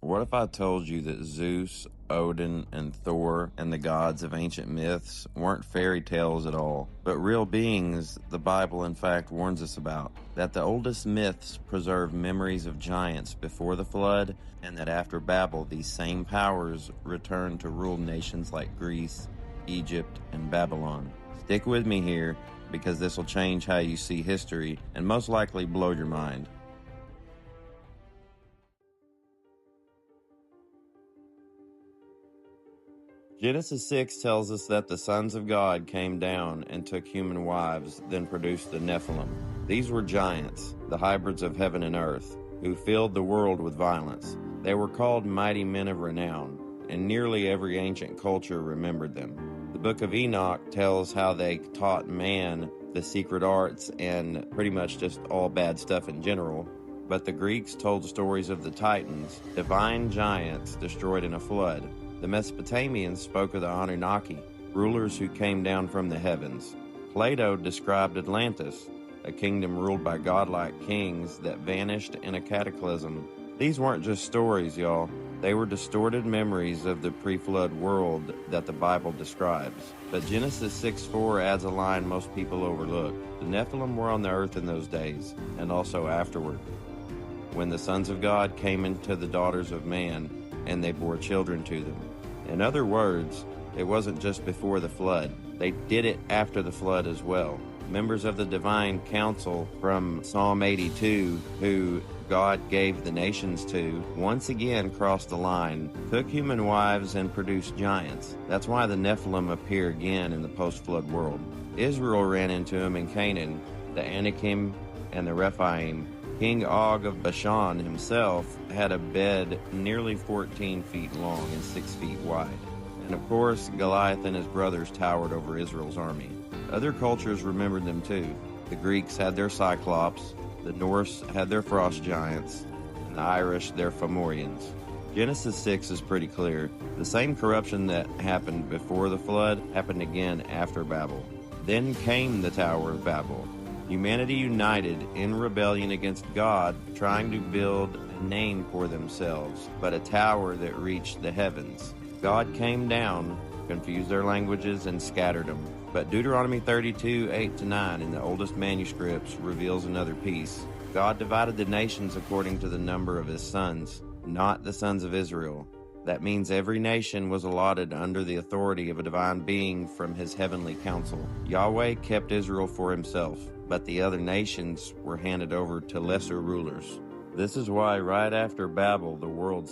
What if I told you that Zeus, Odin, and Thor and the gods of ancient myths weren't fairy tales at all, but real beings the Bible in fact warns us about? That the oldest myths preserve memories of giants before the flood, and that after Babel these same powers return to rule nations like Greece, Egypt, and Babylon. Stick with me here, because this will change how you see history and most likely blow your mind. Genesis 6 tells us that the sons of God came down and took human wives, then produced the Nephilim. These were giants, the hybrids of heaven and earth, who filled the world with violence. They were called mighty men of renown, and nearly every ancient culture remembered them. The book of Enoch tells how they taught man the secret arts and pretty much just all bad stuff in general. But the Greeks told stories of the Titans, divine giants destroyed in a flood. The Mesopotamians spoke of the Anunnaki, rulers who came down from the heavens. Plato described Atlantis, a kingdom ruled by godlike kings that vanished in a cataclysm. These weren't just stories, y'all. They were distorted memories of the pre-flood world that the Bible describes. But Genesis 6:4 adds a line most people overlook. The Nephilim were on the earth in those days, and also afterward, when the sons of God came into the daughters of man, and they bore children to them. In other words, it wasn't just before the flood. They did it after the flood as well. Members of the divine council from Psalm 82, who God gave the nations to, once again crossed the line, took human wives, and produced giants. That's why the Nephilim appear again in the post-flood world. Israel ran into them in Canaan, the Anakim and the Rephaim. King Og of Bashan himself had a bed nearly 14 feet long and 6 feet wide. And of course, Goliath and his brothers towered over Israel's army. Other cultures remembered them too. The Greeks had their Cyclops, the Norse had their frost giants, and the Irish their Fomorians. Genesis 6 is pretty clear. The same corruption that happened before the flood happened again after Babel. Then came the Tower of Babel. Humanity united in rebellion against God, trying to build a name for themselves, but a tower that reached the heavens. God came down, confused their languages, and scattered them. But Deuteronomy 32:8-9 in the oldest manuscripts reveals another piece. God divided the nations according to the number of his sons, not the sons of Israel. That means every nation was allotted under the authority of a divine being from his heavenly council. Yahweh kept Israel for himself, but the other nations were handed over to lesser rulers. This is why right after Babel, the world